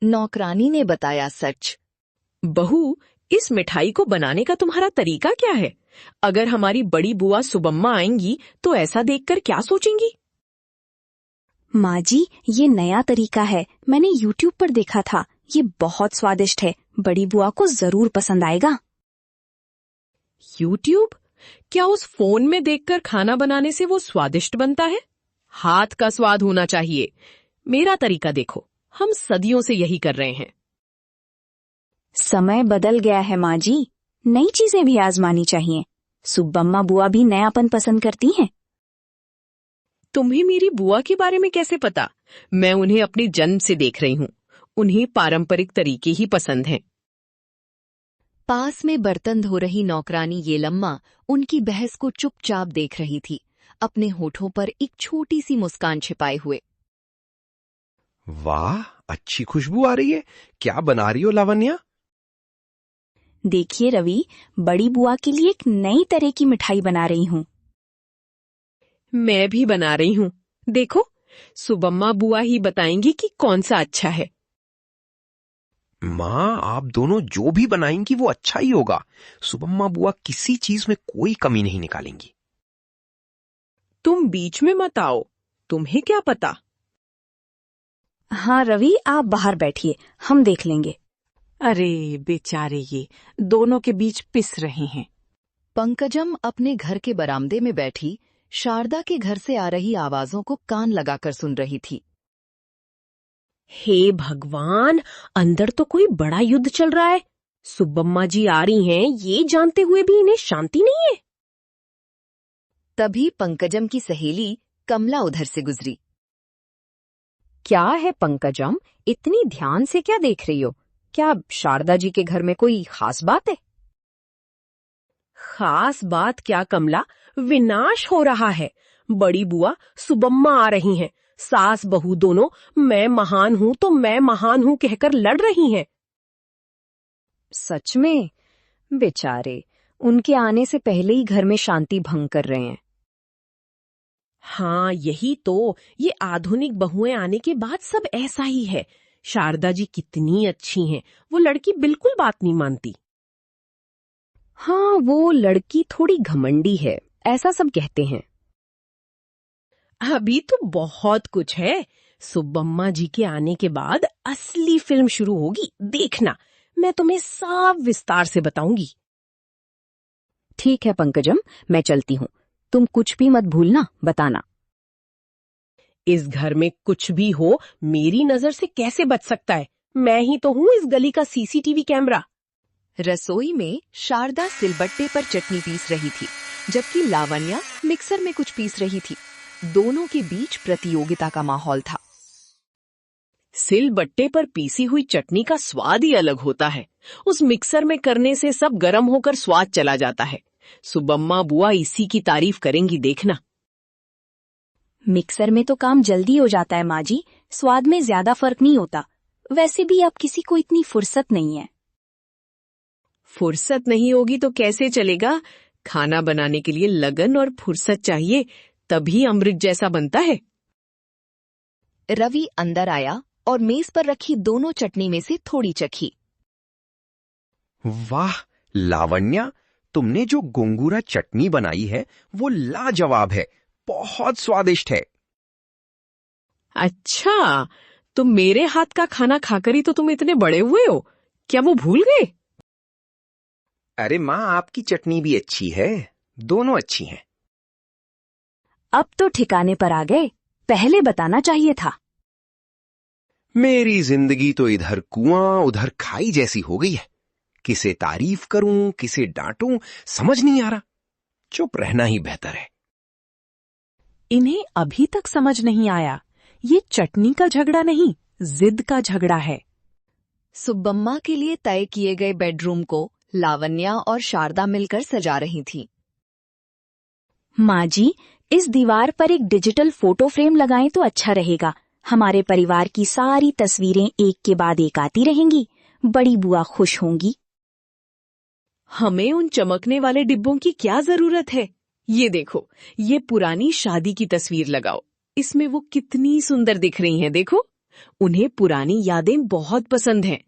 नौकरानी ने बताया सच। बहू, इस मिठाई को बनाने का तुम्हारा तरीका क्या है? अगर हमारी बड़ी बुआ सुबम्मा आएंगी तो ऐसा देखकर क्या सोचेंगी? माँ जी, ये नया तरीका है, मैंने YouTube पर देखा था। ये बहुत स्वादिष्ट है, बड़ी बुआ को जरूर पसंद आएगा। YouTube? क्या उस फोन में देखकर खाना बनाने से वो स्वादिष्ट बनता है? हाथ का स्वाद होना चाहिए। मेरा तरीका देखो, हम सदियों से यही कर रहे हैं। समय बदल गया है माँ जी, नई चीजें भी आजमानी चाहिए। सुब्बम्मा बुआ भी नयापन पसंद करती हैं। तुम्हें मेरी बुआ के बारे में कैसे पता? मैं उन्हें अपने जन्म से देख रही हूँ। उन्हें पारंपरिक तरीके ही पसंद हैं। पास में बर्तन धो रही नौकरानी येलम्मा उनकी बहस को चुपचाप देख रही थी, अपने होठों पर एक छोटी सी मुस्कान छिपाए हुए। वाह, अच्छी खुशबू आ रही है। क्या बना रही हो लावण्या? देखिए रवि, बड़ी बुआ के लिए एक नई तरह की मिठाई बना रही हूँ। मैं भी बना रही हूँ। देखो, सुबम्मा बुआ ही बताएंगी कि कौन सा अच्छा है। माँ, आप दोनों जो भी बनाएंगी वो अच्छा ही होगा। सुबम्मा बुआ किसी चीज में कोई कमी नहीं निकालेंगी। तुम बीच में मत आओ, तुम्हें क्या पता? हाँ रवि, आप बाहर बैठिए, हम देख लेंगे। अरे बेचारे, ये दोनों के बीच पिस रहे हैं। पंकजम अपने घर के बरामदे में बैठी शारदा के घर से आ रही आवाजों को कान लगाकर सुन रही थी। हे भगवान, अंदर तो कोई बड़ा युद्ध चल रहा है। सुब्बम्मा जी आ रही हैं, ये जानते हुए भी इन्हें शांति नहीं है। तभी पंकजम की सहेली कमला उधर से गुजरी। क्या है पंकजम, इतनी ध्यान से क्या देख रही हो? क्या शारदा जी के घर में कोई खास बात है? खास बात क्या कमला, विनाश हो रहा है। बड़ी बुआ सुबम्मा आ रही हैं, सास बहू दोनों मैं महान हूं तो मैं महान हूं कहकर लड़ रही हैं। सच में? बेचारे, उनके आने से पहले ही घर में शांति भंग कर रहे हैं। हाँ, यही तो, ये आधुनिक बहुएं आने के बाद सब ऐसा ही है। शारदा जी कितनी अच्छी हैं, वो लड़की बिल्कुल बात नहीं मानती। हाँ, वो लड़की थोड़ी घमंडी है, ऐसा सब कहते हैं। अभी तो बहुत कुछ है। सुब्बम्मा जी के आने के बाद असली फिल्म शुरू होगी, देखना। मैं तुम्हें सब विस्तार से बताऊंगी। ठीक है पंकजम, मैं चलती हूँ। तुम कुछ भी मत भूलना, बताना। इस घर में कुछ भी हो, मेरी नजर से कैसे बच सकता है? मैं ही तो हूँ इस गली का सीसीटीवी कैमरा। रसोई में शारदा सिलबट्टे पर चटनी पीस रही थी, जबकि लावण्या मिक्सर में कुछ पीस रही थी। दोनों के बीच प्रतियोगिता का माहौल था। सिलबट्टे पर पीसी हुई चटनी का स्वाद ही अलग होता है। उस मिक्सर में करने से सब गर्म होकर स्वाद चला जाता है। सुबम्मा बुआ इसी की तारीफ करेंगी, देखना। मिक्सर में तो काम जल्दी हो जाता है माँ जी, स्वाद में ज्यादा फर्क नहीं होता। वैसे भी अब किसी को इतनी फुर्सत नहीं है। फुर्सत नहीं होगी तो कैसे चलेगा? खाना बनाने के लिए लगन और फुर्सत चाहिए, तभी अमृत जैसा बनता है। रवि अंदर आया और मेज पर रखी दोनों चटनी में से थोड़ी चखी। वाह लावण्या, तुमने जो गोंगूरा चटनी बनाई है वो लाजवाब है, बहुत स्वादिष्ट है। अच्छा, तो मेरे हाथ का खाना खाकर ही तो तुम इतने बड़े हुए हो, क्या वो भूल गए? अरे माँ, आपकी चटनी भी अच्छी है, दोनों अच्छी हैं। अब तो ठिकाने पर आ गए, पहले बताना चाहिए था। मेरी जिंदगी तो इधर कुआं उधर खाई जैसी हो गई है। किसे तारीफ करूं, किसे डांटूं, समझ नहीं आ रहा। चुप रहना ही बेहतर है। इन्हें अभी तक समझ नहीं आया, ये चटनी का झगड़ा नहीं, जिद का झगड़ा है। सुब्बम्मा के लिए तय किए गए बेडरूम को लावण्या और शारदा मिलकर सजा रही थी। माँ जी, इस दीवार पर एक डिजिटल फोटो फ्रेम लगाएं तो अच्छा रहेगा। हमारे परिवार की सारी तस्वीरें एक के बाद एक आती रहेंगी। बड़ी बुआ खुश होंगी। हमें उन चमकने वाले डिब्बों की क्या जरूरत है? ये देखो, ये पुरानी शादी की तस्वीर लगाओ, इसमें वो कितनी सुंदर दिख रही हैं, देखो। उन्हें पुरानी यादें बहुत पसंद हैं।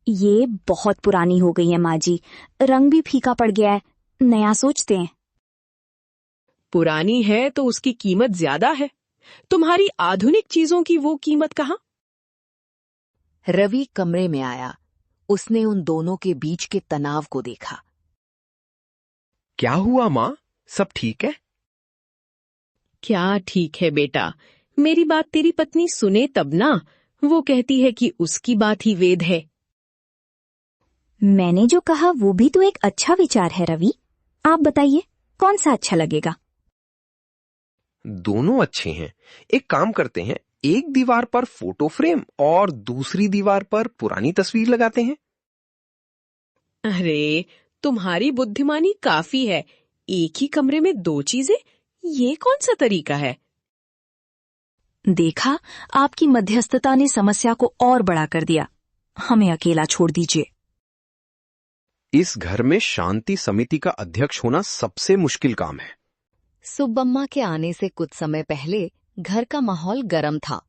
ये बहुत पुरानी हो गई है माँ जी, रंग भी फीका पड़ गया है, नया सोचते हैं। पुरानी है तो उसकी कीमत ज्यादा है। तुम्हारी आधुनिक चीजों की वो कीमत कहाँ? रवि कमरे में आया। उसने उन दोनों के बीच के तनाव को देखा। क्या हुआ माँ, सब ठीक है? क्या ठीक है बेटा, मेरी बात तेरी पत्नी सुने तब ना। वो कहती है कि उसकी बात ही वेद है। मैंने जो कहा वो भी तो एक अच्छा विचार है रवि। आप बताइए कौन सा अच्छा लगेगा? दोनों अच्छे हैं। एक काम करते हैं, एक दीवार पर फोटो फ्रेम और दूसरी दीवार पर पुरानी तस्वीर लगाते हैं। अरे, तुम्हारी बुद्धिमानी काफी है। एक ही कमरे में दो चीजें, ये कौन सा तरीका है? देखा, आपकी मध्यस्थता ने समस्या को और बड़ा कर दिया। हमें अकेला छोड़ दीजिए। इस घर में शांति समिति का अध्यक्ष होना सबसे मुश्किल काम है। सुब्बम्मा के आने से कुछ समय पहले घर का माहौल गर्म था।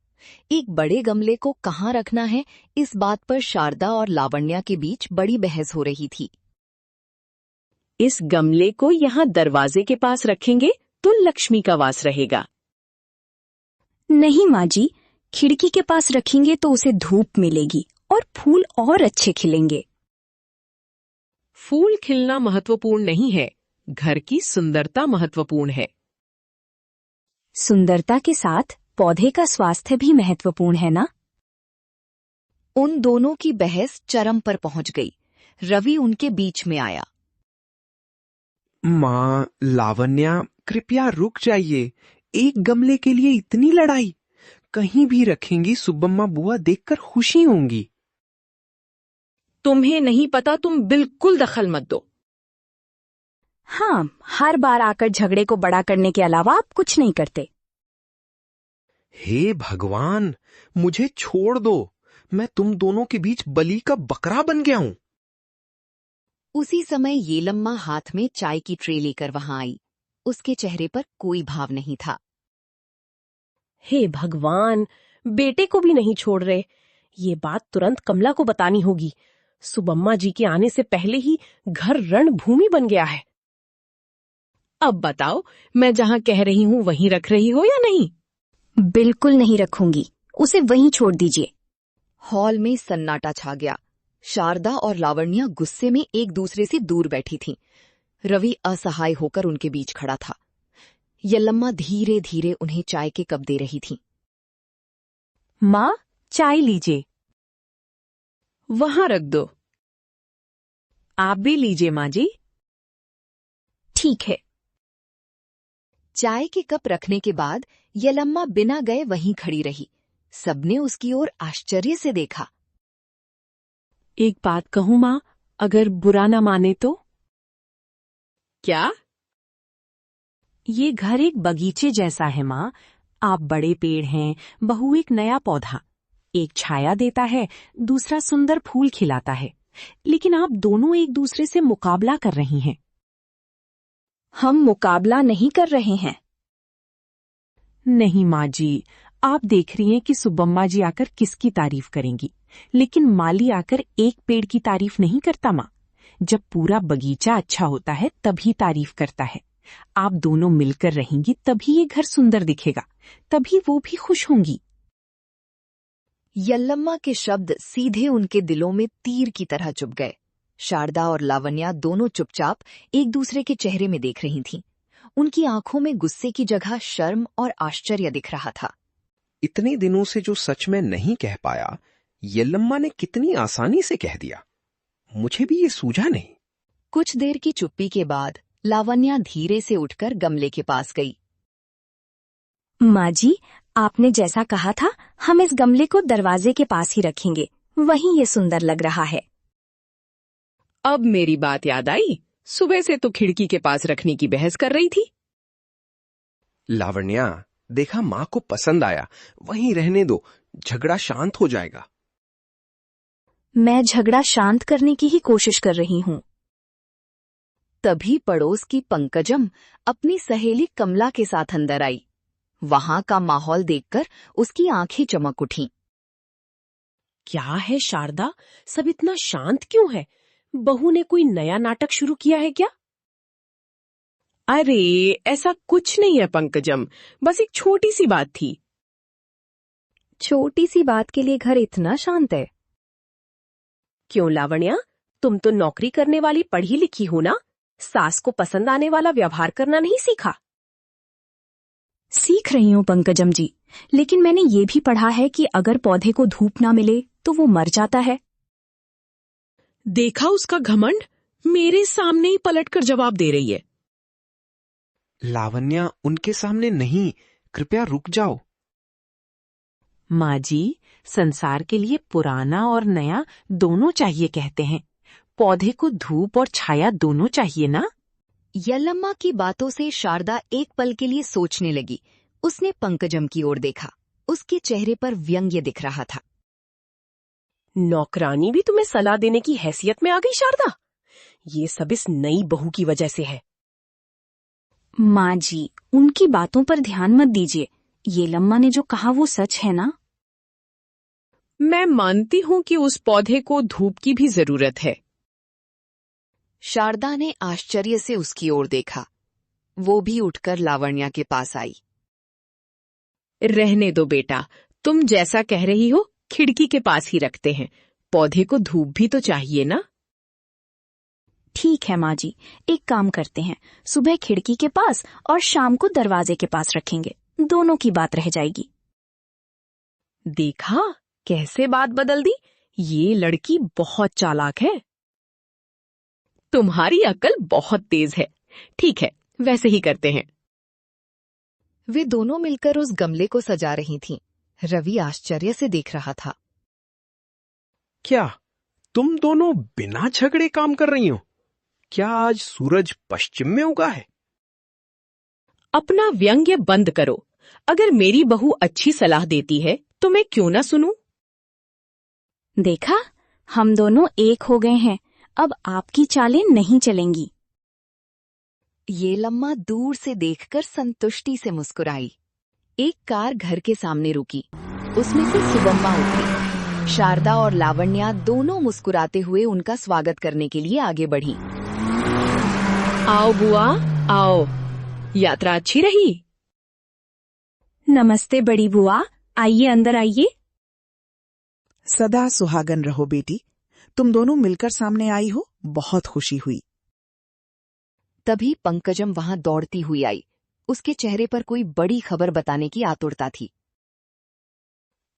एक बड़े गमले को कहाँ रखना है, इस बात पर शारदा और लावण्या के बीच बड़ी बहस हो रही थी। इस गमले को यहाँ दरवाजे के पास रखेंगे तो लक्ष्मी का वास रहेगा। नहीं माँ जी, खिड़की के पास रखेंगे तो उसे धूप मिलेगी और फूल और अच्छे खिलेंगे। फूल खिलना महत्वपूर्ण नहीं है, घर की सुंदरता महत्वपूर्ण है। सुंदरता के साथ पौधे का स्वास्थ्य भी महत्वपूर्ण है ना? उन दोनों की बहस चरम पर पहुंच गई। रवि उनके बीच में आया। माँ, लावण्या, कृपया रुक जाइए। एक गमले के लिए इतनी लड़ाई? कहीं भी रखेंगी सुब्बम्मा बुआ देखकर खुशी होंगी। तुम्हें नहीं पता, तुम बिल्कुल दखल मत दो। हाँ, हर बार आकर झगड़े को बड़ा करने के अलावा आप कुछ नहीं करते। हे भगवान, मुझे छोड़ दो। मैं तुम दोनों के बीच बलि का बकरा बन गया हूं। उसी समय येलम्मा हाथ में चाय की ट्रे लेकर वहां आई। उसके चेहरे पर कोई भाव नहीं था। हे भगवान, बेटे को भी नहीं छोड़ रहे। ये बात तुरंत कमला को बतानी होगी। सुबम्मा जी के आने से पहले ही घर रणभूमि बन गया है। अब बताओ, मैं जहाँ कह रही हूँ वहीं रख रही हो या नहीं? बिल्कुल नहीं रखूंगी, उसे वहीं छोड़ दीजिए। हॉल में सन्नाटा छा गया। शारदा और लावण्या गुस्से में एक दूसरे से दूर बैठी थीं। रवि असहाय होकर उनके बीच खड़ा था। यल्लम्मा धीरे धीरे उन्हें चाय के कप दे रही थी। माँ, चाय लीजिए। वहां रख दो। आप भी लीजिए माँ जी। ठीक है। चाय के कप रखने के बाद यल्लम्मा बिना गए वहीं खड़ी रही। सबने उसकी ओर आश्चर्य से देखा। एक बात कहूँ माँ, अगर बुरा न माने तो? क्या? ये घर एक बगीचे जैसा है माँ। आप बड़े पेड़ हैं, बहू एक नया पौधा। एक छाया देता है, दूसरा सुंदर फूल खिलाता है। लेकिन आप दोनों एक दूसरे से मुकाबला कर रही हैं। हम मुकाबला नहीं कर रहे हैं। नहीं माँ जी, आप देख रही हैं कि सुब्बम्मा जी आकर किसकी तारीफ करेंगी, लेकिन माली आकर एक पेड़ की तारीफ नहीं करता माँ। जब पूरा बगीचा अच्छा होता है तभी तारीफ करता है। आप दोनों मिलकर रहेंगी तभी ये घर सुंदर दिखेगा, तभी वो भी खुश होंगी। यल्लम्मा के शब्द सीधे उनके दिलों में तीर की तरह चुभ गए। शारदा और लावण्या दोनों चुपचाप एक दूसरे के चेहरे में देख रही थीं। उनकी आंखों में गुस्से की जगह शर्म और आश्चर्य दिख रहा था। इतने दिनों से जो सच में नहीं कह पाया, यल्लम्मा ने कितनी आसानी से कह दिया। मुझे भी ये सूझा नहीं। कुछ देर की चुप्पी के बाद लावण्या धीरे से उठकर गमले के पास गई। माँ जी, आपने जैसा कहा था, हम इस गमले को दरवाजे के पास ही रखेंगे। वहीं ये सुंदर लग रहा है। अब मेरी बात याद आई। सुबह से तो खिड़की के पास रखने की बहस कर रही थी। लावण्या, देखा माँ को पसंद आया, वहीं रहने दो, झगड़ा शांत हो जाएगा। मैं झगड़ा शांत करने की ही कोशिश कर रही हूँ। तभी पड़ोस की पंकजम अपनी सहेली कमला के साथ अंदर आई। वहां का माहौल देखकर उसकी आंखें चमक उठीं। क्या है शारदा, सब इतना शांत क्यों है? बहू ने कोई नया नाटक शुरू किया है क्या? अरे ऐसा कुछ नहीं है पंकजम, बस एक छोटी सी बात थी। छोटी सी बात के लिए घर इतना शांत है? क्यों लावण्या, तुम तो नौकरी करने वाली पढ़ी लिखी हो ना? सास को पसंद आने वाला व्यवहार करना नहीं सीखा? सीख रही हूँ पंकजम जी, लेकिन मैंने ये भी पढ़ा है कि अगर पौधे को धूप ना मिले तो वो मर जाता है। देखा उसका घमंड, मेरे सामने ही पलटकर जवाब दे रही है। लावण्या, उनके सामने नहीं, कृपया रुक जाओ। माँ जी, संसार के लिए पुराना और नया दोनों चाहिए कहते हैं। पौधे को धूप और छाया दोनों चाहिए ना? यल्लम्मा की बातों से शारदा एक पल के लिए सोचने लगी। उसने पंकजम की ओर देखा। उसके चेहरे पर व्यंग्य दिख रहा था। नौकरानी भी तुम्हें सलाह देने की हैसियत में आ गई शारदा? ये सब इस नई बहू की वजह से है। माँ जी, उनकी बातों पर ध्यान मत दीजिए। ये लम्मा ने जो कहा वो सच है ना? मैं मानती हूँ कि उस पौधे को धूप की भी जरूरत है। शारदा ने आश्चर्य से उसकी ओर देखा। वो भी उठकर लावण्या के पास आई। रहने दो बेटा, तुम जैसा कह रही हो खिड़की के पास ही रखते हैं। पौधे को धूप भी तो चाहिए ना? ठीक है माँ जी, एक काम करते हैं, सुबह खिड़की के पास और शाम को दरवाजे के पास रखेंगे। दोनों की बात रह जाएगी। देखा कैसे बात बदल दी? ये लड़की बहुत चालाक है। तुम्हारी अकल बहुत तेज है। ठीक है, वैसे ही करते हैं। वे दोनों मिलकर उस गमले को सजा रही थीं। रवि आश्चर्य से देख रहा था। क्या तुम दोनों बिना झगड़े काम कर रही हो? क्या आज सूरज पश्चिम में उगा है? अपना व्यंग्य बंद करो। अगर मेरी बहू अच्छी सलाह देती है तो मैं क्यों ना सुनूं? देखा, हम दोनों एक हो गए हैं। अब आपकी चालें नहीं चलेंगी। ये लम्मा दूर से देखकर संतुष्टि से मुस्कुराई। एक कार घर के सामने रुकी। उसमें से सुबम्मा उतरी। शारदा और लावण्या दोनों मुस्कुराते हुए उनका स्वागत करने के लिए आगे बढ़ी। आओ बुआ, आओ। यात्रा अच्छी रही? नमस्ते बड़ी बुआ, आइए अंदर आइए। सदा सुहागन रहो बेटी। तुम दोनों मिलकर सामने आई हो, बहुत खुशी हुई। तभी पंकजम वहां दौड़ती हुई आई। उसके चेहरे पर कोई बड़ी खबर बताने की आतुरता थी।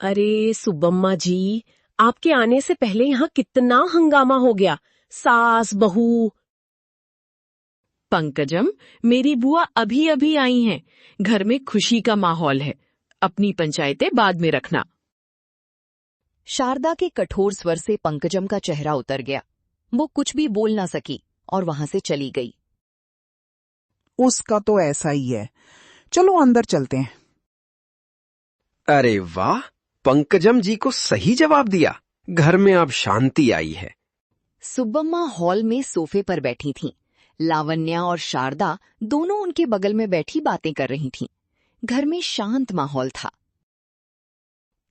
अरे सुबम्मा जी, आपके आने से पहले यहाँ कितना हंगामा हो गया। सास बहू। पंकजम, मेरी बुआ अभी अभी आई हैं। घर में खुशी का माहौल है। अपनी पंचायतें बाद में रखना। शारदा के कठोर स्वर से पंकजम का चेहरा उतर गया। वो कुछ भी बोल ना सकी और वहां से चली गई। उसका तो ऐसा ही है। चलो अंदर चलते हैं। अरे वाह, पंकजम जी को सही जवाब दिया। घर में अब शांति आई है। सुब्बम्मा हॉल में सोफे पर बैठी थीं। लावण्या और शारदा दोनों उनके बगल में बैठी बातें कर रही थीं। घर में शांत माहौल था।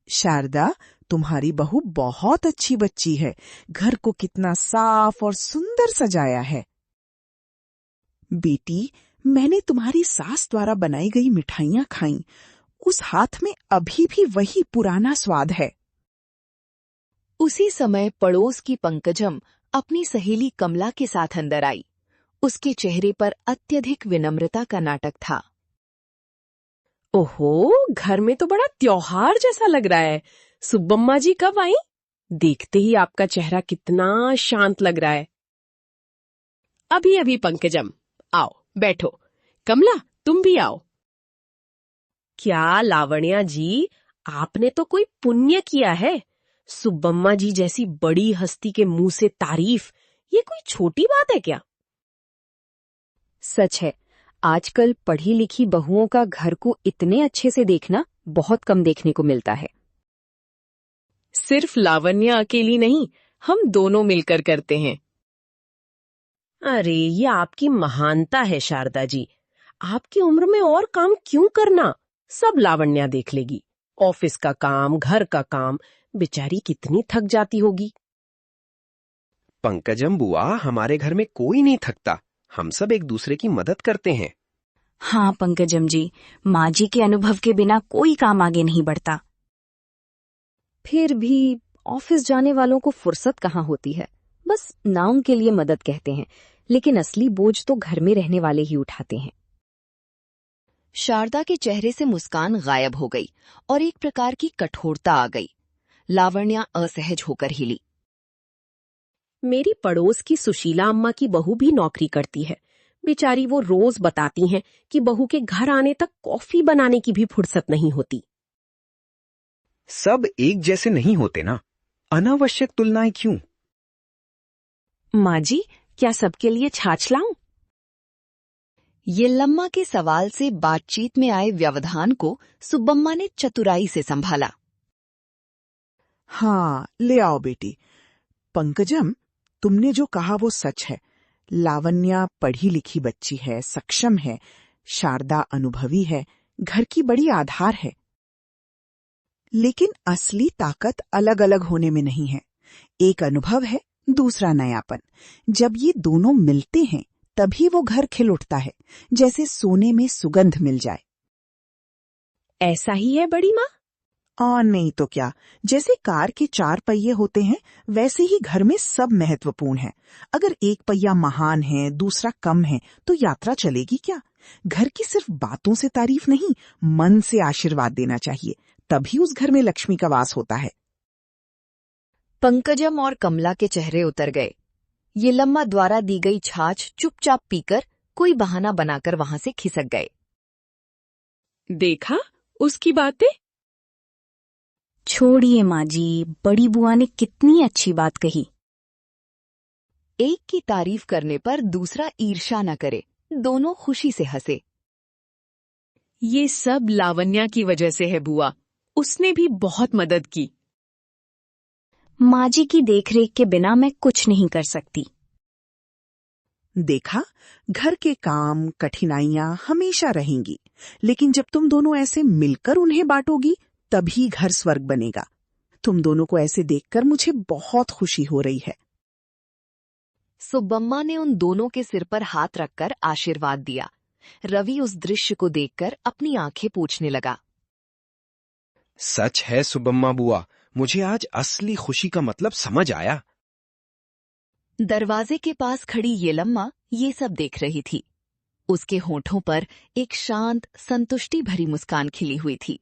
शारदा, तुम्हारी बहू बहुत अच्छी बच्ची है। घर को कितना साफ और सुंदर सजाया है। बेटी, मैंने तुम्हारी सास द्वारा बनाई गई मिठाइयां खाईं। उस हाथ में अभी भी वही पुराना स्वाद है। उसी समय पड़ोस की पंकजम अपनी सहेली कमला के साथ अंदर आई। उसके चेहरे पर अत्यधिक विनम्रता का नाटक था। ओहो, घर में तो बड़ा त्योहार जैसा लग रहा है। सुब्बम्मा जी कब आई? देखते ही आपका चेहरा कितना शांत लग रहा है। अभी अभी पंकजम, आओ बैठो। कमला, तुम भी आओ। क्या लावण्या जी, आपने तो कोई पुण्य किया है। सुब्बम्मा जी जैसी बड़ी हस्ती के मुंह से तारीफ, ये कोई छोटी बात है क्या? सच है, आजकल पढ़ी लिखी बहुओं का घर को इतने अच्छे से देखना बहुत कम देखने को मिलता है। सिर्फ लावण्या अकेली नहीं, हम दोनों मिलकर करते हैं। अरे, ये आपकी महानता है शारदा जी। आपकी उम्र में और काम क्यों करना? सब लावण्या देख लेगी। ऑफिस का काम, घर का काम, बेचारी कितनी थक जाती होगी। पंकजम बुआ, हमारे घर में कोई नहीं थकता। हम सब एक दूसरे की मदद करते हैं। हाँ पंकजम जी, माँ जी के अनुभव के बिना कोई काम आगे नहीं बढ़ता। फिर भी ऑफिस जाने वालों को फुर्सत कहाँ होती है। बस नाम के लिए मदद कहते हैं, लेकिन असली बोझ तो घर में रहने वाले ही उठाते हैं। शारदा के चेहरे से मुस्कान गायब हो गई और एक प्रकार की कठोरता आ गई। लावण्या असहज होकर हिली। मेरी पड़ोस की सुशीला अम्मा की बहू भी नौकरी करती है। बेचारी वो रोज बताती हैं कि बहू के घर आने तक कॉफी बनाने की भी फुर्सत नहीं होती। सब एक जैसे नहीं होते ना, अनावश्यक तुलनाएं क्यों? माँ जी, क्या सबके लिए छाछ लाऊं? येल्लम्मा के सवाल से बातचीत में आए व्यवधान को सुब्बम्मा ने चतुराई से संभाला। हाँ, ले आओ बेटी। पंकजम, तुमने जो कहा वो सच है। लावण्या पढ़ी लिखी बच्ची है, सक्षम है। शारदा अनुभवी है, घर की बड़ी आधार है। लेकिन असली ताकत अलग अलग होने में नहीं है। एक अनुभव है, दूसरा नयापन। जब ये दोनों मिलते हैं तभी वो घर खिल उठता है, जैसे सोने में सुगंध मिल जाए। ऐसा ही है बड़ी माँ? और नहीं तो क्या। जैसे कार के 4 पहिए होते हैं, वैसे ही घर में सब महत्वपूर्ण है। अगर एक पहिया महान है, दूसरा कम है, तो यात्रा चलेगी क्या? घर की सिर्फ बातों से तारीफ नहीं, मन से आशीर्वाद देना चाहिए, तभी उस घर में लक्ष्मी का वास होता है। पंकजम और कमला के चेहरे उतर गए। येल्लम्मा द्वारा दी गई छाछ चुपचाप पीकर कोई बहाना बनाकर वहां से खिसक गए। देखा उसकी बातें? छोड़िए माँ जी, बड़ी बुआ ने कितनी अच्छी बात कही। एक की तारीफ करने पर दूसरा ईर्ष्या न करे। दोनों खुशी से हंसे। ये सब लावण्या की वजह से है बुआ, उसने भी बहुत मदद की। माँ जी की देखरेख के बिना मैं कुछ नहीं कर सकती। देखा, घर के काम, कठिनाइयां हमेशा रहेंगी, लेकिन जब तुम दोनों ऐसे मिलकर उन्हें बांटोगी तभी घर स्वर्ग बनेगा। तुम दोनों को ऐसे देखकर मुझे बहुत खुशी हो रही है। सुब्बम्मा ने उन दोनों के सिर पर हाथ रखकर आशीर्वाद दिया। रवि उस दृश्य को देखकर अपनी आंखें पोंछने लगा। सच है सुब्बम्मा बुआ, मुझे आज असली खुशी का मतलब समझ आया। दरवाजे के पास खड़ी येल्लम्मा ये सब देख रही थी। उसके होठों पर एक शांत, संतुष्टि भरी मुस्कान खिली हुई थी।